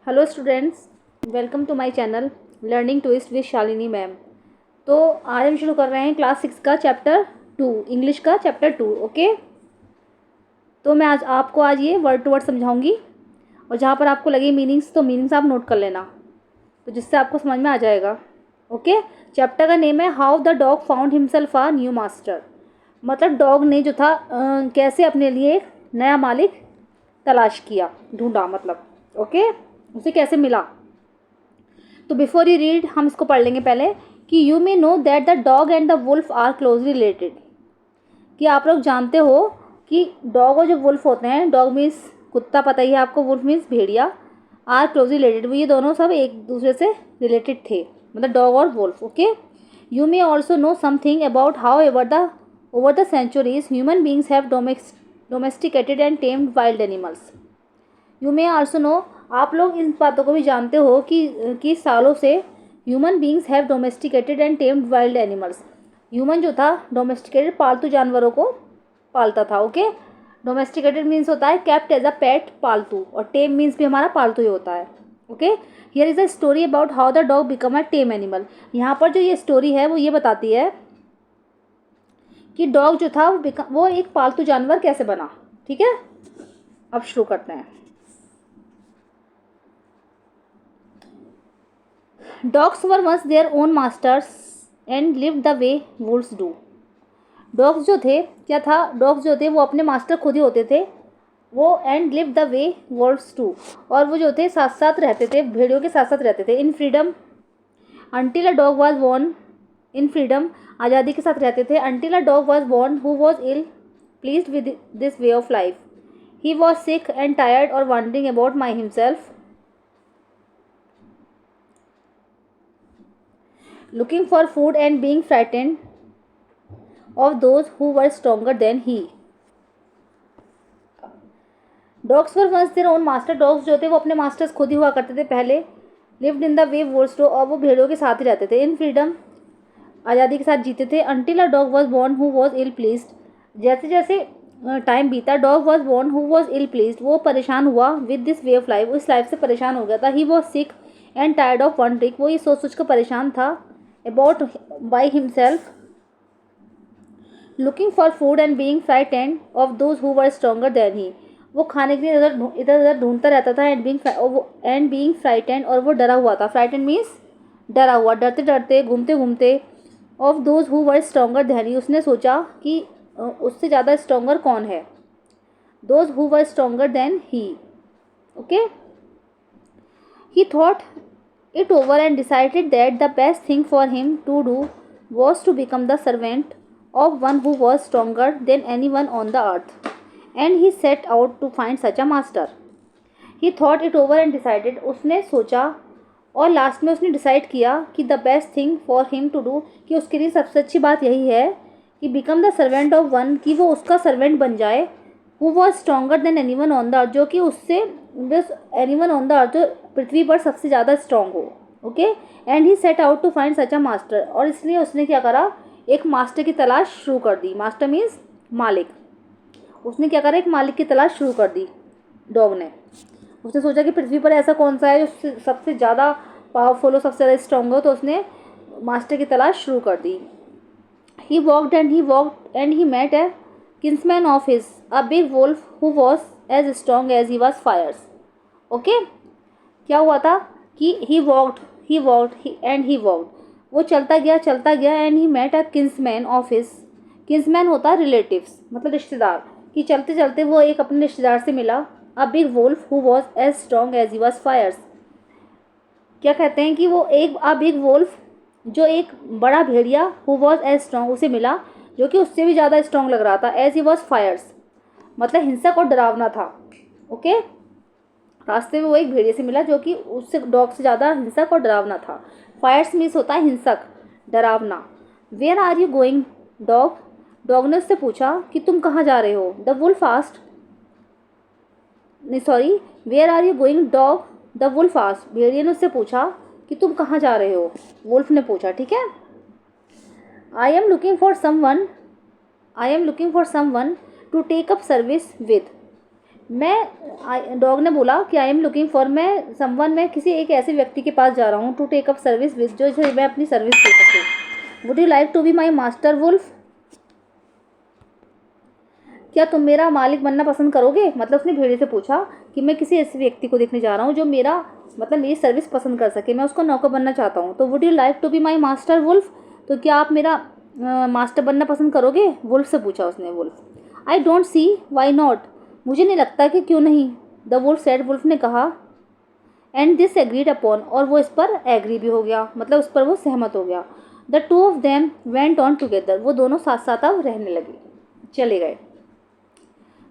Hello students, welcome to my channel learning twist with Shalini ma'am. तो आज हम शुरू कर रहे हैं क्लास 6 का चैप्टर 2, इंग्लिश का चैप्टर 2। ओके, तो मैं आज ये वर्ड टू वर्ड समझाऊंगी और जहाँ पर आपको लगे मीनिंग्स तो मीनिंग्स आप नोट कर लेना, तो जिससे आपको समझ में आ जाएगा। ओके, चैप्टर का नेम है how the dog found himself a new master. मतलब डॉग ने जो था कैसे अपने लिए एक नया मालिक तलाश किया, ढूंढा मतलब। ओके, उसे कैसे मिला। तो बिफोर यू रीड हम इसको पढ़ लेंगे पहले कि you may know that the dog and the wolf are closely related. कि आप लोग जानते हो कि डॉग और जो वुल्फ होते हैं, डॉग मीन्स कुत्ता पता ही है आपको, वुल्फ मीन्स भेड़िया, आर क्लोजली रिलेटेड, वो ये दोनों सब एक दूसरे से रिलेटेड थे, मतलब डॉग और wolf. Okay, you may also know something about how over the centuries human beings have domesticated and tamed wild animals. You may also know, आप लोग इन बातों को भी जानते हो कि सालों से human beings have domesticated and tamed wild animals. Human जो था डोमेस्टिकेटेड पालतू जानवरों को पालता था। ओके, डोमेस्टिकेटेड मीन्स होता है कैप्ट एज अ पेट, पालतू, और टेम मीन्स भी हमारा पालतू ही होता है। Okay, here is a story about how the dog become a time animal. यहाँ पर जो ये स्टोरी है वो ये बताती है कि डॉग जो था वो एक पालतू जानवर कैसे बना। ठीक है, अब शुरू करते हैं। Dogs were once their own masters and live the way wolves do. Dogs जो थे, क्या था, डॉग्स जो थे वो अपने मास्टर खुद ही होते थे वो, and live the way wolves do, और वो जो थे साथ साथ रहते थे, भेड़ियों के साथ साथ रहते थे। In freedom until a dog was born, in freedom आज़ादी के साथ रहते थे। Until a dog was born who was ill pleased with this way of life. He was sick and tired और wandering about my himself, looking for food and being frightened of those who were stronger than he. Dogs were once their own master. Dogs जो थे वो अपने masters खुद ही हुआ करते थे पहले। Lived in the way wolves do, और वो भेड़ों के साथ ही रहते थे। In freedom आज़ादी के साथ जीते थे। Until a dog was born who was ill pleased, जैसे जैसे टाइम बीता, dog was born who was ill pleased, वो परेशान हुआ with this way of life, उस लाइफ से परेशान हो गया था। He was sick and tired of wandering, वो ये सोच सोच कर परेशान था about by himself, looking for food and being frightened of those who were stronger than he, वो खाने के लिए इधर उधर ढूंढता रहता था। एंड बीइंग फ्राइटेंड, और वो डरा हुआ था। फ्राइटेंड मीन्स डरा हुआ, डरते डरते, घूमते घूमते। Of those who were stronger than he, उसने सोचा कि उससे ज़्यादा स्ट्रॉन्गर कौन है। Those who were stronger than he. Okay, he thought it over and decided that the best thing for him to do was to become the servant of one who was stronger than anyone on the earth, and he set out to find such a master. He thought it over and decided, उसने सोचा और last में उसने decide किया कि the best thing for him to do, कि उसके लिए सबसे अच्छी बात यही है कि become the servant of one, कि वो उसका सर्वेंट बन जाए, who was stronger than anyone on the earth, जो कि उससे बस एनीवन ऑन द अर्थ, जो पृथ्वी पर सबसे ज़्यादा स्ट्रॉन्ग हो। Okay, and he set out to find such a master, और इसलिए उसने क्या करा, एक मास्टर की तलाश शुरू कर दी। मास्टर मीन्स मालिक। उसने क्या करा, एक मालिक की तलाश शुरू कर दी डॉग ने। उसने सोचा कि पृथ्वी पर ऐसा कौन सा है जो सबसे ज़्यादा पावरफुल हो, सबसे ज़्यादा स्ट्रॉन्ग हो, तो उसने मास्टर की तलाश शुरू कर दी। He walked and he met a kinsman of his, a big wolf who was as strong as he was fierce. Okay, क्या हुआ था कि he walked and he walked, वो चलता गया and he met a kinsman of his. Kinsman होता है relatives, मतलब रिश्तेदार, कि चलते चलते वो एक अपने रिश्तेदार से मिला। A big wolf who was as strong as he was fierce, क्या कहते हैं कि वो एक अ बिग वुल्फ, जो एक बड़ा भेड़िया, हु वॉज एज स्ट्रॉन्ग, उसे मिला जो कि उससे भी ज़्यादा स्ट्रॉन्ग लग रहा था। एज ही वॉज फायर्स, मतलब हिंसक और डरावना था। ओके, रास्ते में वो एक भेड़िए से मिला जो कि उससे, डॉग से ज़्यादा हिंसक और डरावना था। फायर्स मीन्स होता है हिंसक, डरावना। Where are you going dog, dog ने उससे पूछा कि तुम कहाँ जा रहे हो। द वुल्फ आस्क्ड, नहीं sorry, where are you going dog, the wolf asked, भेड़िए ने उससे पूछा कि तुम कहाँ जा रहे हो, वुल्फ ने पूछा। ठीक है, I am looking for someone to take up service with, dog ने बोला कि आई एम लुकिंग फॉर, मैं किसी एक ऐसे व्यक्ति के पास जा रहा हूँ, to take up service with, जो मैं अपनी सर्विस दे सकूँ। Would you like to be my master wolf, क्या तुम मेरा मालिक बनना पसंद करोगे। मतलब उसने भेड़िए से पूछा कि मैं किसी ऐसे व्यक्ति को देखने जा रहा हूँ जो मेरी सर्विस पसंद कर सके, मैं उसका नौकर बनना चाहता हूँ। तो would you like to be my master wolf, तो क्या आप मेरा मास्टर बनना पसंद करोगे, वुल्फ से पूछा उसने। Wolf, I don't see why not, मुझे नहीं लगता कि क्यों नहीं। द वुल्फ सेड, वुल्फ ने कहा। एंड दिस एग्रीड अपॉन, और वो इस पर एग्री भी हो गया, मतलब उस पर वो सहमत हो गया। The two of them went on together, वो दोनों साथ साथ अब रहने लगे, चले गए।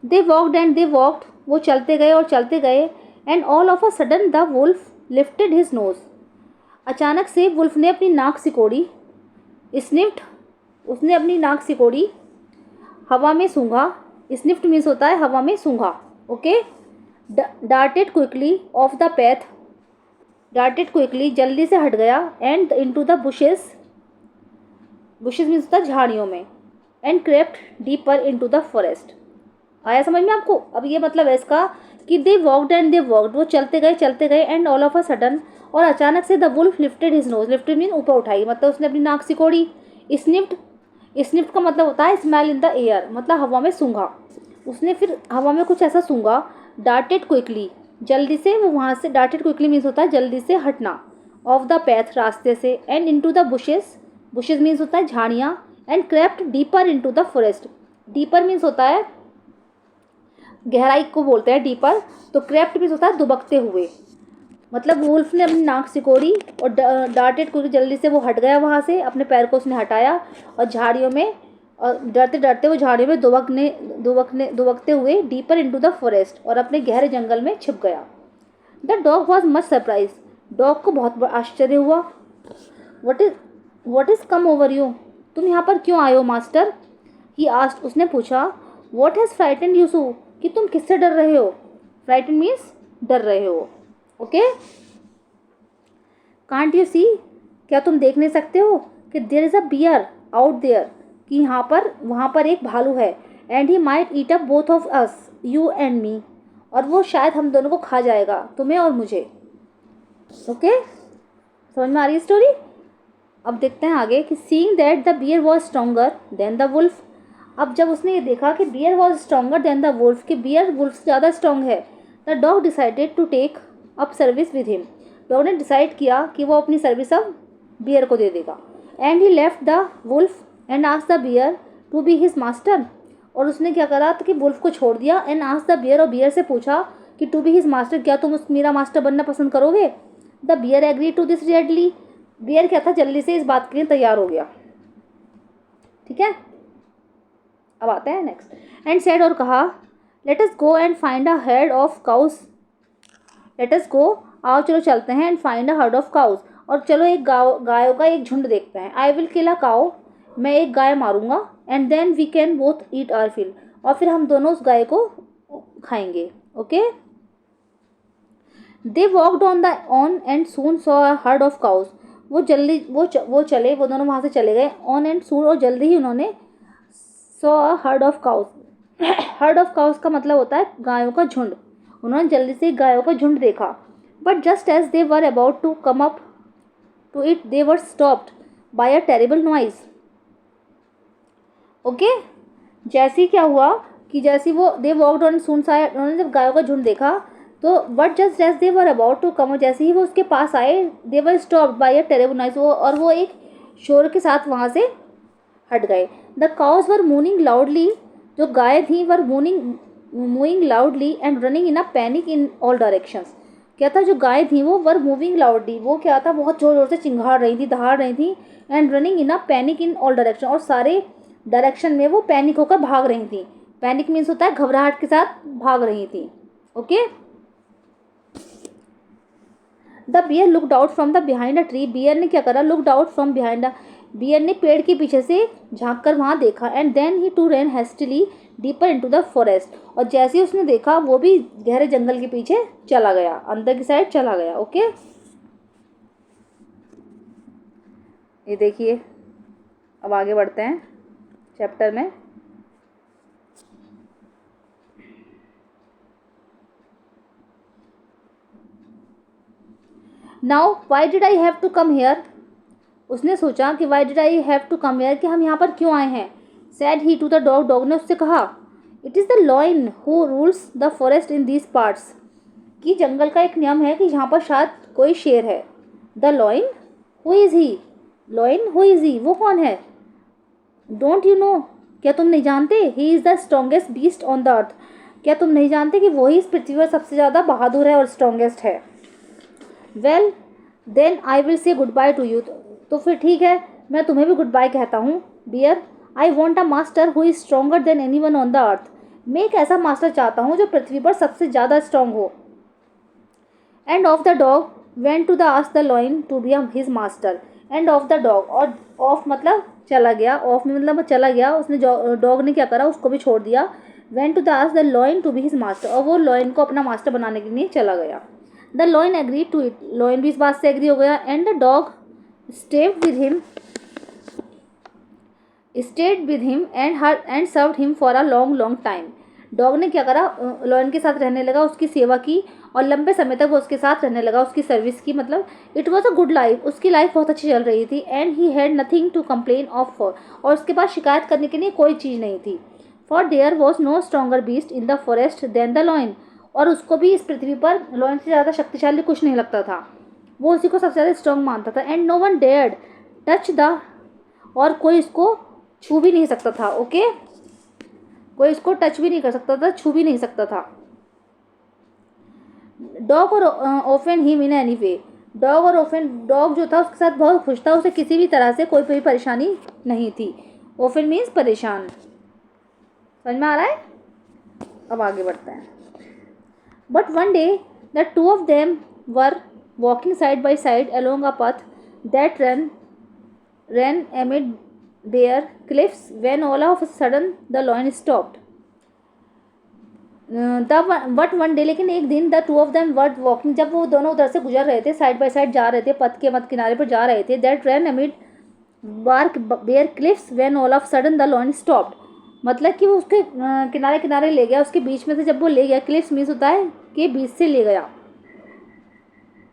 They walked and they walked, वो चलते गए और चलते गए। And all of a sudden the wolf lifted his nose, अचानक से वुल्फ ने अपनी नाक सिकोड़ी। स्निफ्ट, उसने अपनी नाक सिकोड़ी, हवा में सूंघा। स्निफ्ट मीन्स होता है हवा में सूंघा। Okay. Darted quickly off the path, darted quickly जल्दी से हट गया। And into the bushes, bushes means होता है झाड़ियों में। And crept deeper into the forest. आया समझ में आपको। अब ये मतलब है इसका कि they walked and they walked, वो चलते गए and all of a sudden, और अचानक से the wolf lifted his nose, lifted mean ऊपर उठाई, मतलब उसने अपनी नाक सिकोड़ी। स्निफ्ट, स्निफ्ट का मतलब होता है स्मेल इन द एयर, मतलब हवा में सूंघा। उसने फिर हवा में कुछ ऐसा सूंघा। डार्टेड क्विकली, जल्दी से वो वहाँ से, डार्टेड क्विकली मीन्स होता है जल्दी से हटना। ऑफ द पैथ, रास्ते से। And into the bushes, bushes means होता है झाड़ियाँ। And crept deeper into the forest, deeper means होता है गहराई को बोलते हैं डीपर। तो क्रेप्ट मीन्स होता है दुबकते हुए, मतलब वुल्फ ने अपनी नाक सिकोड़ी और डार्टेड क्योंकि जल्दी से वो हट गया वहाँ से, अपने पैर को उसने हटाया और झाड़ियों में, और डरते डरते वो झाड़ियों में दुबकते हुए डीपर इनटू द फॉरेस्ट, और अपने गहरे जंगल में छिप गया। The dog was much surprise, dog को बहुत आश्चर्य हुआ। What is come over you, तुम यहाँ पर क्यों आए हो मास्टर। ही आस्क्ड, उसने पूछा। What has frightened you so, कि तुम किससे डर रहे हो। फ्राइटेंड मीन्स डर रहे हो। ओके। कांट यू सी, क्या तुम देख नहीं सकते हो कि there is a bear out there, कि यहाँ पर वहाँ पर एक भालू है। And he might eat up both of us, you and me, और वो शायद हम दोनों को खा जाएगा, तुम्हें और मुझे। ओके, समझ में आ रही है स्टोरी। अब देखते हैं आगे कि seeing that the bear was stronger than the wolf, अब जब उसने ये देखा कि bear was stronger than the wolf, कि बियर वुल्फ से ज़्यादा स्ट्रॉन्ग है, the dog decided to take up service with him, dog ने डिसाइड किया कि वो अपनी सर्विस अब बियर को दे देगा। And he left the wolf and asked the bear to be his master, और उसने क्या करा कि वुल्फ को छोड़ दिया। एंड आस्क्ड द बियर, और बियर से पूछा कि टू बी हिज मास्टर, क्या तुम मेरा मास्टर बनना पसंद करोगे। The bear agree to this readily, bear क्या था जल्दी से इस बात के लिए तैयार हो गया। ठीक है, अब आते हैं नेक्स्ट। एंड सेड, और कहा, let us go and find a herd of cows, let us go, आओ चलो चलते हैं, and find a herd of cows, और चलो एक गायों का एक झुंड देखते हैं। I will kill a cow, मैं एक गाय मारूंगा। And then we can both eat our fill, और फिर हम दोनों उस गाय को खाएंगे। Okay. They walked on and soon saw a herd of cows, वो जल्दी वो दोनों वहाँ से चले गए। ऑन एंड सून, और जल्दी ही उन्होंने saw a herd of cows, heard of cows का मतलब होता है गायों का झुंड, उन्होंने जल्दी से गायों का झुंड देखा। But just as they were about to come up to it, they were stopped by a terrible noise. Okay, जैसे ही क्या हुआ कि जैसे वो दे वॉकड ऑन सून सा, उन्होंने जब गायों का झुंड देखा, तो but just as they were about to come, जैसे ही वो उसके पास आए, they were stopped by a terrible noise, और वो एक शोर के साथ वहाँ से हट गए। द काउज वर मूनिंग लाउडली, जो गाय थी were moving loudly and running in a panic in all directions, क्या था जो गाय थी वो वर मूविंग लाउडली, वो क्या था बहुत जोर जोर से चिंगाड़ रही थी, दहाड़ रही थी। And running in a panic in all direction, और सारे डायरेक्शन में वो पैनिक होकर भाग रही थी। पैनिक मीन्स होता है घबराहट के साथ भाग रही थी। Okay. The bear looked out from the behind a tree, bear ने क्या करा, looked out from behind a, bear ने पेड़ के पीछे से झांक कर वहाँ देखा। And then he to run hastily deeper into the forest, और जैसे ही उसने देखा वो भी गहरे जंगल के पीछे चला गया, अंदर की साइड चला गया। ओके, ये देखिए, अब आगे बढ़ते हैं चैप्टर में। Now why did I have to come here, उसने सोचा कि why did I have to come here, कि हम यहाँ पर क्यों आए हैं। Said he to the dog, dog ने उससे कहा, it is the lion who rules the forest in these parts, कि जंगल का एक नियम है कि यहाँ पर शायद कोई शेर है। The lion, who is he, lion who is he, वो कौन है। डोंट यू नो, क्या तुम नहीं जानते, he is the strongest beast on the अर्थ, क्या तुम नहीं जानते कि वही इस पृथ्वी पर सबसे ज़्यादा बहादुर है और स्ट्रॉन्गेस्ट है। Well then I will say goodbye to you, तो फिर ठीक है, मैं तुम्हें भी गुड बाय कहता हूँ। Dear, I want a master who is stronger than anyone on the earth, मैं एक ऐसा मास्टर चाहता हूँ जो पृथ्वी पर सबसे ज़्यादा स्ट्रॉन्ग हो। And off the dog went to the ask the lion to be his master, and off the dog, और ऑफ मतलब चला गया, ऑफ में मतलब चला गया, उसने डॉग ने क्या करा, उसको भी छोड़ दिया। Went to the ask the lion to be his master, और वो लॉयन को अपना मास्टर बनाने के लिए चला गया। The lion agree to it, lion भी इस बात से एग्री हो गया। And the dog stayed with him and served him for a long long time, dog ने क्या करा, लॉयन के साथ रहने लगा, उसकी सेवा की, और लंबे समय तक वो उसके साथ रहने लगा, उसकी सर्विस की, मतलब it was a good life, उसकी लाइफ बहुत अच्छी चल रही थी। And he had nothing to complain of for, और उसके पास शिकायत करने के लिए कोई चीज़ नहीं थी। For there was no stronger beast in the forest than the lion, और उसको भी इस पृथ्वी पर लॉयन से ज़्यादा शक्तिशाली कुछ नहीं लगता था, वो उसी को सबसे ज़्यादा स्ट्रॉन्ग मानता था। And no one dared touch the, और कोई इसको छू भी नहीं सकता था। ओके, कोई इसको टच भी नहीं कर सकता था, छू भी नहीं सकता था। डॉग और often he in any way, dog और ओफेन, डॉग जो था उसके साथ बहुत खुश था, उसे किसी भी तरह से कोई भी परेशानी नहीं थी। ओफेन मीन्स परेशान, समझ में आ रहा है। अब आगे बढ़ते हैं। But one day the two of them were walking side by side along a path that ran amid bare cliffs when all of a sudden the lion stopped. But one day, लेकिन एक दिन, the two of them were walking, जब वो दोनों उधर से गुजर रहे थे, साइड बाय साइड जा रहे थे, पथ के मत किनारे पर जा रहे थे, that ran amid bark bare cliffs when all of sudden the lion stopped, मतलब कि वो उसके किनारे किनारे ले गया, उसके बीच में से जब वो ले गया, क्लिफ्स मीन्स होता है कि बीच से ले गया।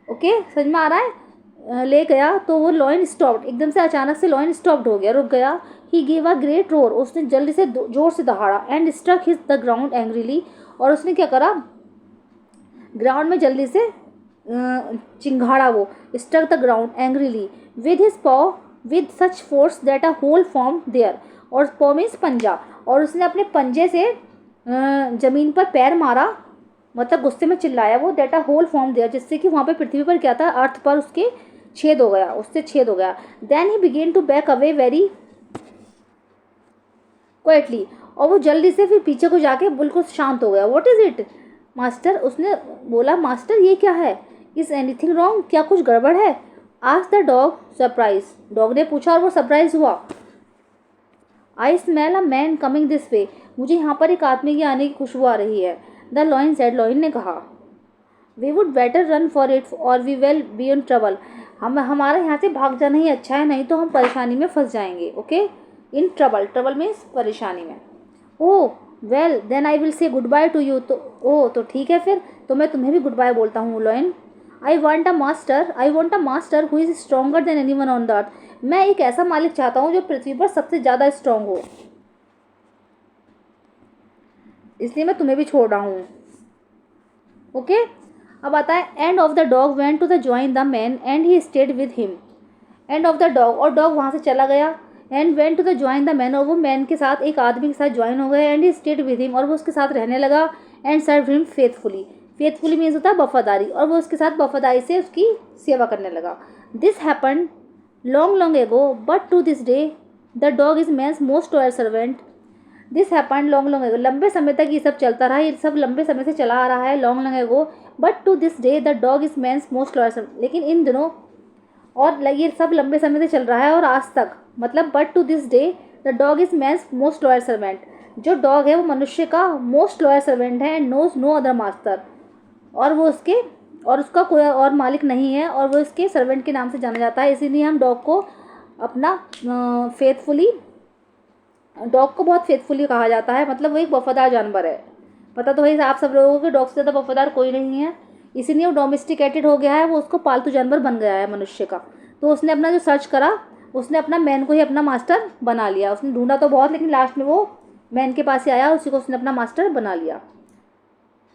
ओके, समझ में आ रहा है, ले गया, तो वो लॉयन स्टॉप्ड, एकदम से अचानक से लॉयन स्टॉप्ड हो गया, रुक गया। He gave a great roar, उसने जल्दी से जोर से दहाड़ा। And struck his the ground angrily, और उसने क्या करा, ग्राउंड में जल्दी से चिंगाड़ा, वो struck the ground angrily with his paw with such force that a hole form there, और पॉ मीन्स पंजा, और उसने अपने पंजे से जमीन पर पैर मारा, मतलब गुस्से में चिल्लाया वो, that a hole form there, जिससे कि वहाँ पे पृथ्वी पर क्या था, अर्थ पर उसके छेद हो गया, उससे छेद हो गया। Then he began to back away very quietly, और वो जल्दी से फिर पीछे को जाके बिल्कुल शांत हो गया। व्हाट इज़ इट मास्टर, उसने बोला, मास्टर ये क्या है, इज़ एनीथिंग रॉन्ग, क्या कुछ गड़बड़ है। Asked the dog surprise, dog ने पूछा और वो सरप्राइज हुआ। I smell a man coming this way, मुझे यहाँ पर एक आदमी के आने की खुशबू आ रही है। द लॉयन सेड, लॉयन ने कहा, we would better run for it और we will be in trouble, हमारा यहाँ से भाग जाना ही अच्छा है, नहीं तो हम परेशानी में फंस जाएंगे। Okay, in trouble, trouble means परेशानी में। Oh well then I will say goodbye to you, तो ओह तो ठीक है फिर, तो मैं तुम्हें भी गुड बाय बोलता हूँ lion. I want a master who is stronger than anyone on the earth, मैं एक ऐसा मालिक चाहता हूँ जो पृथ्वी पर सबसे ज़्यादा स्ट्रॉन्ग हो, इसलिए मैं तुम्हें भी छोड़ रहा हूँ। ओके, अब आता है and off the dog went to the join the man and he stayed with him, and off the dog, और डॉग वहाँ से चला गया। And went to the join the man, और वो मैन के साथ एक आदमी के साथ ज्वाइन हो गया। And he stayed with him, और वो उसके साथ रहने लगा। And serve him faithfully, faithfully means होता है वफादारी, और वो उसके साथ वफादारी से उसकी सेवा करने लगा। This happen long long ago but to this day the dog is man's most loyal servant. This happen long long ago, लंबे समय तक ये सब चलता रहा, ये सब लंबे समय से चला आ रहा है, long long ago, but to this day the dog is man's most loyal servant, लेकिन इन दिनों, और ये सब लंबे समय से चल रहा है और आज तक, मतलब but to this day the dog is man's most loyal servant, जो डॉग है वो मनुष्य का मोस्ट लॉयल सर्वेंट है, and knows no other master, और वो उसके, और उसका कोई और मालिक नहीं है, और वो इसके सर्वेंट के नाम से जाना जाता है। इसीलिए हम डॉग को अपना फेथफुली, डॉग को बहुत फेथफुली कहा जाता है, मतलब वो एक वफादार जानवर है। पता तो वही आप सब लोगों को, डॉग से ज़्यादा वफादार कोई नहीं है, इसीलिए वो डोमेस्टिकेटेड हो गया है, वो उसको पालतू जानवर बन गया है मनुष्य का। तो उसने अपना जो सर्च करा, उसने अपना मैन को ही अपना मास्टर बना लिया। उसने ढूंढा तो बहुत, लेकिन लास्ट में वो मैन के पास ही आया, उसी को उसने अपना मास्टर बना लिया।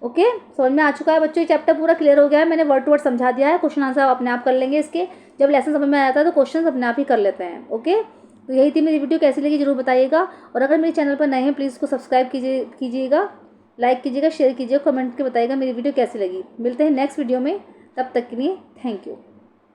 ओके, समझ में आ चुका है बच्चों? ये चैप्टर पूरा क्लियर हो गया है, मैंने वर्ड टू वर्ड समझा दिया है। क्वेश्चन आंसर अपने आप कर लेंगे इसके, जब लेसन समझ में आ जाता है तो क्वेश्चन अपने आप ही कर लेते हैं। ओके, तो यही थी मेरी वीडियो, कैसी लगी जरूर बताइएगा। और अगर मेरे चैनल पर नए हैं प्लीज़ उसको सब्सक्राइब कीजिएगा, लाइक कीजिएगा, शेयर कीजिएगा, कमेंट करके बताइएगा मेरी वीडियो कैसी लगी। मिलते हैं नेक्स्ट वीडियो में, तब तक के लिए थैंक यू।